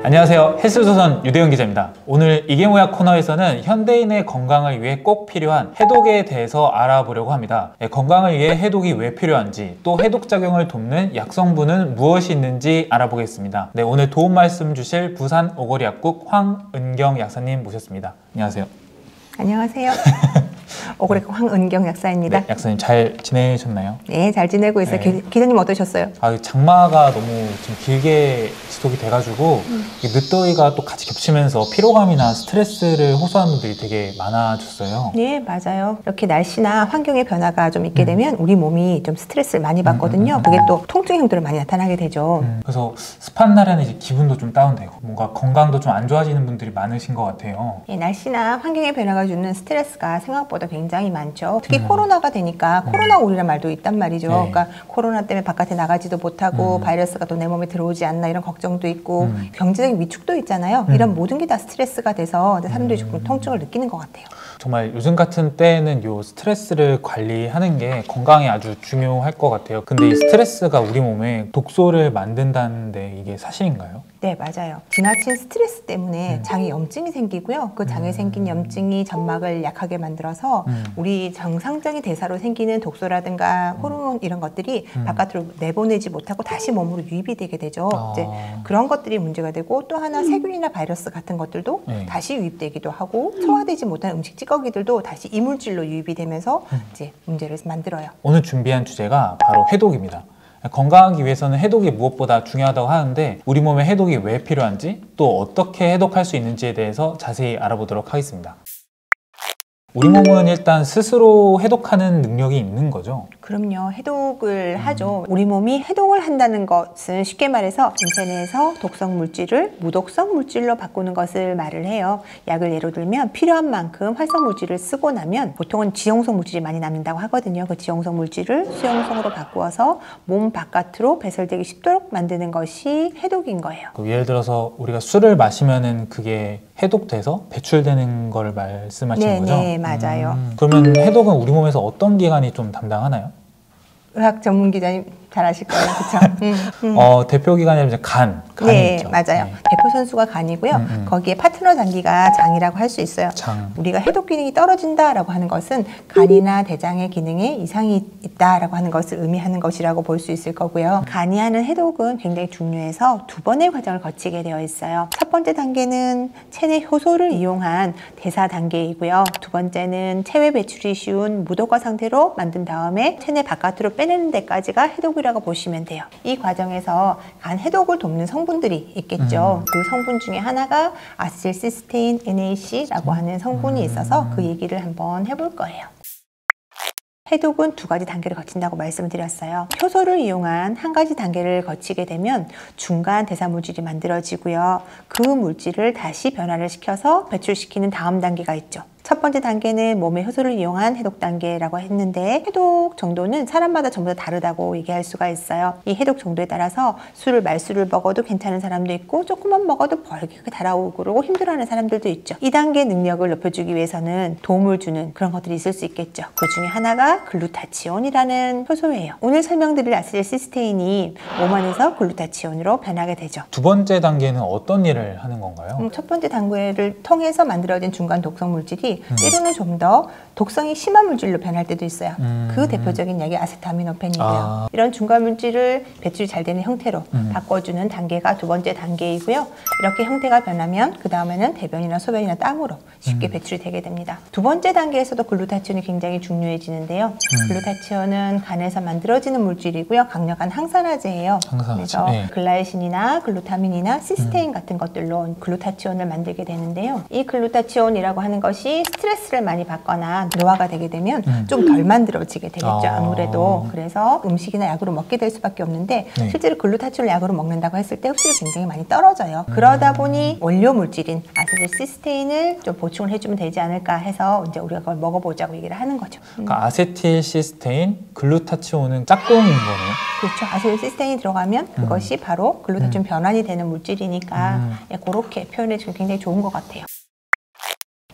안녕하세요. 헬스조선 유대현 기자입니다. 오늘 이게 뭐야 코너에서는 현대인의 건강을 위해 꼭 필요한 해독에 대해서 알아보려고 합니다. 건강을 위해 해독이 왜 필요한지, 또 해독작용을 돕는 약성분은 무엇이 있는지 알아보겠습니다. 네, 오늘 도움 말씀 주실 부산 오거리약국 황은경 약사님 모셨습니다. 안녕하세요. 안녕하세요. 오거리약국 황은경 약사입니다. 네, 약사님 잘 지내셨나요? 네, 잘 지내고 있어요. 네. 기자님 어떠셨어요? 장마가 너무 좀 길게 지속이 돼가지고 늦더위가 또 같이 겹치면서 피로감이나 스트레스를 호소하는 분들이 되게 많아졌어요. 네, 맞아요. 이렇게 날씨나 환경의 변화가 좀 있게 되면 우리 몸이 좀 스트레스를 많이 받거든요. 그게 또 통증 형태로 많이 나타나게 되죠. 그래서 습한 날에는 이제 기분도 좀 다운되고 뭔가 건강도 좀 안 좋아지는 분들이 많으신 것 같아요. 네, 날씨나 환경의 변화가 주는 스트레스가 생각보다 굉장히 많죠. 특히 코로나가 되니까 코로나 올이란 말도 있단 말이죠. 네. 그러니까 코로나 때문에 바깥에 나가지도 못하고 바이러스가 또 내 몸에 들어오지 않나 이런 걱정도 있고 경제적인 위축도 있잖아요. 이런 모든 게 다 스트레스가 돼서 사람들이 조금 통증을 느끼는 것 같아요. 정말 요즘 같은 때에는 요 스트레스를 관리하는 게 건강에 아주 중요할 것 같아요. 근데 이 스트레스가 우리 몸에 독소를 만든다는데 이게 사실인가요? 네, 맞아요. 지나친 스트레스 때문에 장에 염증이 생기고요. 그 장에 생긴 염증이 점막을 약하게 만들어서 우리 정상적인 대사로 생기는 독소라든가 호르몬 이런 것들이 바깥으로 내보내지 못하고 다시 몸으로 유입이 되게 되죠. 이제 그런 것들이 문제가 되고, 또 하나 세균이나 바이러스 같은 것들도 다시 유입되기도 하고, 소화되지 못한 음식 찌꺼기들도 다시 이물질로 유입이 되면서 이제 문제를 만들어요. 오늘 준비한 주제가 바로 해독입니다. 건강하기 위해서는 해독이 무엇보다 중요하다고 하는데, 우리 몸에 해독이 왜 필요한지, 또 어떻게 해독할 수 있는지에 대해서 자세히 알아보도록 하겠습니다. 우리 몸은 일단 스스로 해독하는 능력이 있는 거죠? 그럼요. 해독을 하죠. 우리 몸이 해독을 한다는 것은 쉽게 말해서 인체내에서 독성 물질을 무독성 물질로 바꾸는 것을 말을 해요. 약을 예로 들면 필요한 만큼 활성 물질을 쓰고 나면 보통은 지용성 물질이 많이 남는다고 하거든요. 그 지용성 물질을 수용성으로 바꾸어서 몸 바깥으로 배설되기 쉽도록 만드는 것이 해독인 거예요. 예를 들어서 우리가 술을 마시면은 그게 해독돼서 배출되는 걸 말씀하시는 거죠? 네, 맞아요. 그러면 해독은 우리 몸에서 어떤 기관이 좀 담당하나요? 의학 전문 기자님 잘 아실 거예요. 그렇죠? 대표 기관이 이제 간이 네, 있죠. 맞아요. 네. 대표 선수가 간이고요. 거기에 파트너 단기가 장이라고 할 수 있어요. 장. 우리가 해독 기능이 떨어진다라고 하는 것은 간이나 대장의 기능에 이상이 있다라고 하는 것을 의미하는 것이라고 볼 수 있을 거고요. 간이 하는 해독은 굉장히 중요해서 두 번의 과정을 거치게 되어 있어요. 첫 번째 단계는 체내 효소를 이용한 대사 단계이고요. 두 번째는 체외 배출이 쉬운 무독화 상태로 만든 다음에 체내 바깥으로 빼내는 데까지가 해독이라고 보시면 돼요. 이 과정에서 간 해독을 돕는 성분들이 있겠죠. 그 성분 중에 하나가 아세틸시스테인 NAC라고 하는 성분이 있어서 그 얘기를 한번 해볼 거예요. 해독은 두 가지 단계를 거친다고 말씀드렸어요. 효소를 이용한 한 가지 단계를 거치게 되면 중간 대사 물질이 만들어지고요. 그 물질을 다시 변화를 시켜서 배출시키는 다음 단계가 있죠. 첫 번째 단계는 몸의 효소를 이용한 해독 단계라고 했는데, 해독 정도는 사람마다 전부 다 다르다고 얘기할 수가 있어요. 이 해독 정도에 따라서 말술을 먹어도 괜찮은 사람도 있고, 조금만 먹어도 벌겋게 달아오고 그러고 힘들어하는 사람들도 있죠. 이 단계 능력을 높여주기 위해서는 도움을 주는 그런 것들이 있을 수 있겠죠. 그 중에 하나가 글루타치온이라는 효소예요. 오늘 설명드릴 아세틸시스테인이 몸 안에서 글루타치온으로 변하게 되죠. 두 번째 단계는 어떤 일을 하는 건가요? 첫 번째 단계를 통해서 만들어진 중간 독성 물질이 때로는 좀 더 독성이 심한 물질로 변할 때도 있어요. 그 대표적인 약이 아세타미노펜이고요. 이런 중간 물질을 배출이 잘 되는 형태로 바꿔주는 단계가 두 번째 단계이고요. 이렇게 형태가 변하면 그 다음에는 대변이나 소변이나 땀으로 쉽게 배출이 되게 됩니다. 두 번째 단계에서도 글루타치온이 굉장히 중요해지는데요. 글루타치온은 간에서 만들어지는 물질이고요. 강력한 항산화제예요. 그래서 글라이신이나 글루타민이나 시스테인 같은 것들로 글루타치온을 만들게 되는데요. 이 글루타치온이라고 하는 것이 스트레스를 많이 받거나 노화가 되게 되면 좀 덜 만들어지게 되겠죠. 아무래도. 그래서 음식이나 약으로 먹게 될 수밖에 없는데 네. 실제로 글루타치올 약으로 먹는다고 했을 때 흡수율이 굉장히 많이 떨어져요. 그러다 보니 원료 물질인 아세틸시스테인을 좀 보충을 해주면 되지 않을까 해서 이제 우리가 그걸 먹어보자고 얘기를 하는 거죠. 그러니까 아세틸시스테인, 글루타치온은 짝꿍인 거네요. 그렇죠. 아세틸시스테인이 들어가면 그것이 바로 글루타치온 변환이 되는 물질이니까 예, 그렇게 표현해 주면 굉장히 좋은 것 같아요.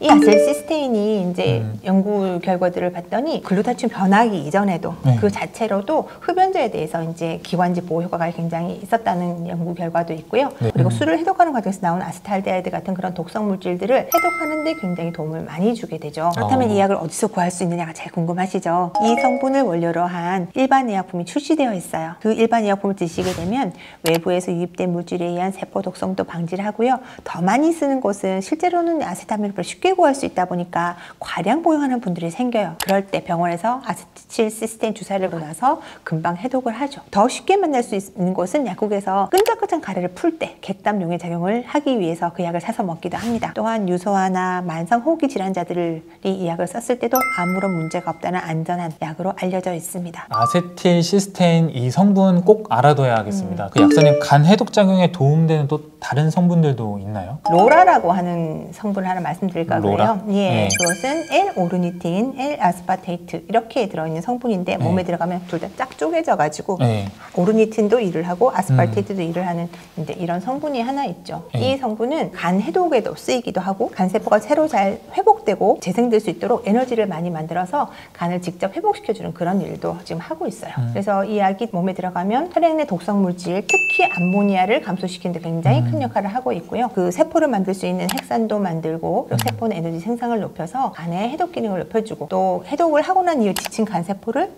이 아세틸시스테인이 이제 연구 결과들을 봤더니 글루타치온 변하기 이전에도 네. 그 자체로도 흡연자에 대해서 이제 기관지 보호 효과가 굉장히 있었다는 연구 결과도 있고요. 네. 그리고 술을 해독하는 과정에서 나온 아세탈데하이드 같은 그런 독성 물질들을 해독하는 데 굉장히 도움을 많이 주게 되죠. 그렇다면 이 약을 어디서 구할 수 있느냐가 제일 궁금하시죠? 이 성분을 원료로 한 일반 의약품이 출시되어 있어요. 그 일반 의약품을 드시게 되면 외부에서 유입된 물질에 의한 세포 독성도 방지를 하고요. 더 많이 쓰는 곳은 실제로는 아세타민오프를 쉽게 구할 수 있다 보니까 과량 복용하는 분들이 생겨요. 그럴 때 병원에서 아세틸시스테인 주사를 놓고 나서 금방 해독을 하죠. 더 쉽게 만날 수 있는 곳은 약국에서 끈적끈적 가래를 풀 때 객담용의 작용을 하기 위해서 그 약을 사서 먹기도 합니다. 또한 유소화나 만성 호흡기 질환자들이 이 약을 썼을 때도 아무런 문제가 없다는 안전한 약으로 알려져 있습니다. 아세틸시스테인 이 성분 꼭 알아둬야겠습니다. 그 약사님, 간 해독 작용에 도움되는 또 다른 성분들도 있나요? 로라라고 하는 성분을 하나 말씀드릴까 로라? 그래요. 예, 네. 그것은 L-오르니틴, L-아스파테이트 이렇게 들어있는 성분인데 네. 몸에 들어가면 둘 다 쫙 쪼개져가지고 네. 오르니틴도 일을 하고 아스파테이트도 일을 하는 이제 이런 성분이 하나 있죠. 네. 이 성분은 간 해독에도 쓰이기도 하고 간 세포가 새로 잘 회복되고 재생될 수 있도록 에너지를 많이 만들어서 간을 직접 회복시켜주는 그런 일도 지금 하고 있어요. 그래서 이 약이 몸에 들어가면 혈액 내 독성 물질, 특히 암모니아를 감소시키는 데 굉장히 큰 역할을 하고 있고요. 그 세포를 만들 수 있는 핵산도 만들고 그리고 세포는 에너지 생산을 높여서 간의 해독 기능을 높여주고 또 해독을 하고 난 이후 지친 간 세포를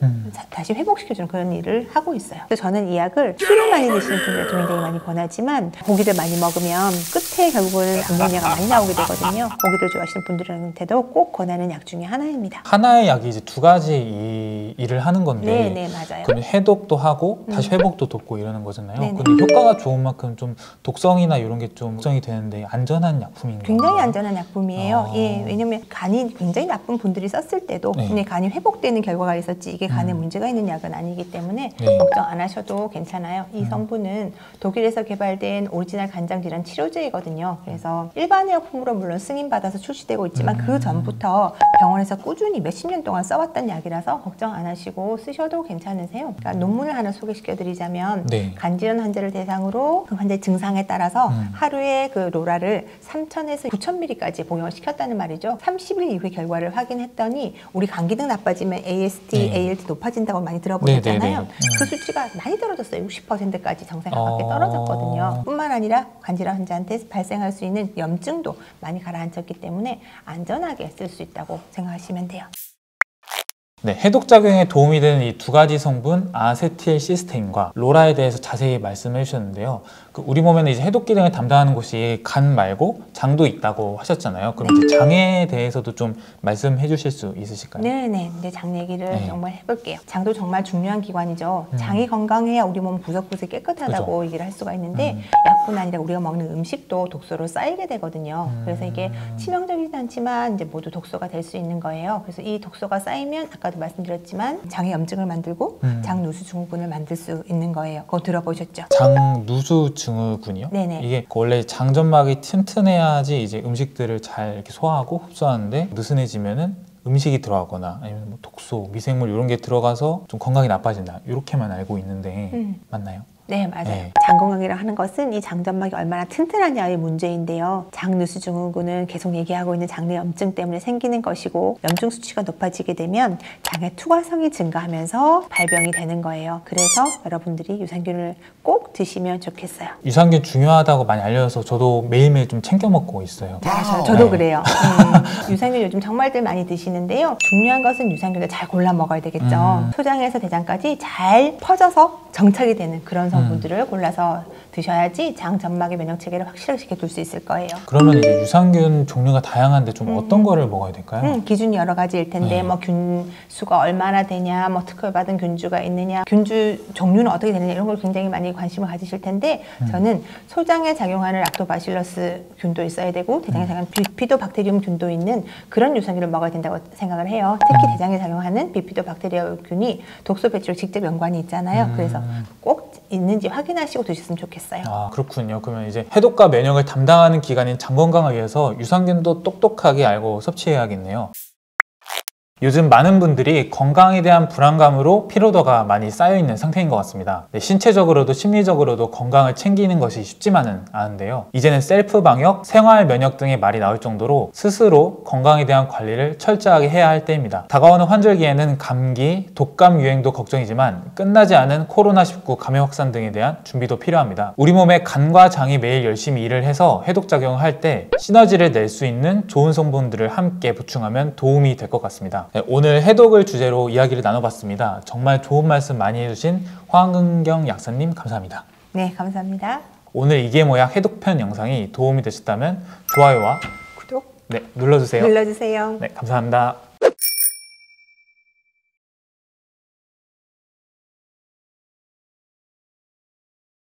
다시 회복시켜주는 그런 일을 하고 있어요. 그래서 저는 이 약을 술을 많이 드시는 분들한테 굉장히 많이 권하지만 고기를 많이 먹으면 끝에 결국은 암모니아가 많이 나오게 되거든요. 고기를 좋아하시는 분들한테도 꼭 권하는 약 중에 하나입니다. 하나의 약이 이제 두 가지 일을 하는 건데 네, 맞아요. 그럼 해독도 하고 다시 회복도 돕고 이러는 거잖아요. 네네. 근데 효과가 좋은 만큼 좀 독성이나 이런 게 좀 걱정이 되는데 안전한 약품인가요? 굉장히 안전한 약품이에요. 아. 예, 왜냐면 간이 굉장히 나쁜 분들이 썼을 때도 네. 그냥 간이 회복되는 결과가 있었지 이게 간에 문제가 있는 약은 아니기 때문에 네. 걱정 안 하셔도 괜찮아요. 이 성분은 독일에서 개발된 오리지널 간장질환 치료제이거든요. 그래서 일반 의약품으로 물론 승인받아서 출시되고 있지만 그 전부터 병원에서 꾸준히 몇십 년 동안 써왔던 약이라서 걱정 안 하시고 쓰셔도 괜찮으세요. 그러니까 논문을 하나 소개시켜드리자면 네. 간질환 환자를 대상으로 그 환자의 증상에 따라서 하루에 그 로라를 3,000에서 9,000ml까지 복용을 시켰다는 말이죠. 30일 이후의 결과를 확인했더니 우리 간 기능 나빠지면 AST, 네. ALT 높아진다고 많이 들어보셨잖아요. 네. 그 수치가 많이 떨어졌어요. 60%까지 정상에 가깝게 떨어졌거든요. 뿐만 아니라 간질환 환자한테 발생할 수 있는 염증도 많이 가라앉혔기 때문에 안전하게 쓸 수 있다고 생각하시면 돼요. 네, 해독 작용에 도움이 되는 이 두 가지 성분 아세틸시스테인과 로라에 대해서 자세히 말씀해 주셨는데요. 그 우리 몸에는 이제 해독 기능을 담당하는 곳이 간 말고 장도 있다고 하셨잖아요. 그럼 이제 장에 대해서도 좀 말씀해 주실 수 있으실까요? 네네. 이제 장 얘기를 네. 정말 해볼게요. 장도 정말 중요한 기관이죠. 장이 건강해야 우리 몸 구석구석이 깨끗하다고 그죠. 얘기를 할 수가 있는데 약뿐 아니라 우리가 먹는 음식도 독소로 쌓이게 되거든요. 그래서 이게 치명적이지 않지만 이제 모두 독소가 될 수 있는 거예요. 그래서 이 독소가 쌓이면 아까도 말씀드렸지만 장에 염증을 만들고 장누수 증후군을 만들 수 있는 거예요. 그거 들어보셨죠? 장누수 증후군이요? 네네. 이게 원래 장점막이 튼튼해야지 이제 음식들을 잘 이렇게 소화하고 흡수하는데 느슨해지면은 음식이 들어가거나 아니면 뭐 독소, 미생물 이런 게 들어가서 좀 건강이 나빠진다 이렇게만 알고 있는데 맞나요? 네, 맞아요. 네. 장 건강이라고 하는 것은 이 장점막이 얼마나 튼튼하냐의 문제인데요. 장누수 증후군은 계속 얘기하고 있는 장내 염증 때문에 생기는 것이고 염증 수치가 높아지게 되면 장의 투과성이 증가하면서 발병이 되는 거예요. 그래서 여러분들이 유산균을 꼭 드시면 좋겠어요. 유산균 중요하다고 많이 알려져서 저도 매일매일 좀 챙겨 먹고 있어요. 저도 네. 그래요. 유산균 요즘 정말들 많이 드시는데요. 중요한 것은 유산균을 잘 골라 먹어야 되겠죠. 소장에서 대장까지 잘 퍼져서 정착이 되는 그런 성분들을 골라서 드셔야지 장 점막의 면역 체계를 확실하게 지켜줄 수 있을 거예요. 그러면 이제 유산균 종류가 다양한데 좀 어떤 거를 먹어야 될까요? 기준이 여러 가지일 텐데 네. 뭐 균수가 얼마나 되냐, 뭐 특허받은 균주가 있느냐, 균주 종류는 어떻게 되느냐 이런 걸 굉장히 많이 관심을 가지실 텐데 저는 소장에 작용하는 락토바실러스 균도 있어야 되고 대장에 작용하는 비피도박테리움 균도 있는 그런 유산균을 먹어야 된다고 생각을 해요. 특히 대장에 작용하는 비피도박테리움균이 독소 배출과 직접 연관이 있잖아요. 그래서 꼭 있는지 확인하시고 드셨으면 좋겠어요. 아, 그렇군요. 그러면 이제 해독과 면역을 담당하는 기관인 장 건강을 위해서 유산균도 똑똑하게 알고 섭취해야겠네요. 요즘 많은 분들이 건강에 대한 불안감으로 피로도가 많이 쌓여있는 상태인 것 같습니다. 네, 신체적으로도 심리적으로도 건강을 챙기는 것이 쉽지만은 않은데요. 이제는 셀프 방역, 생활 면역 등의 말이 나올 정도로 스스로 건강에 대한 관리를 철저하게 해야 할 때입니다. 다가오는 환절기에는 감기, 독감 유행도 걱정이지만 끝나지 않은 코로나19 감염 확산 등에 대한 준비도 필요합니다. 우리 몸의 간과 장이 매일 열심히 일을 해서 해독작용을 할 때 시너지를 낼 수 있는 좋은 성분들을 함께 보충하면 도움이 될 것 같습니다. 네, 오늘 해독을 주제로 이야기를 나눠봤습니다. 정말 좋은 말씀 많이 해주신 황은경 약사님 감사합니다. 네, 감사합니다. 오늘 이게 뭐야 해독편 영상이 도움이 되셨다면 좋아요와 구독 눌러주세요. 눌러주세요. 네, 감사합니다.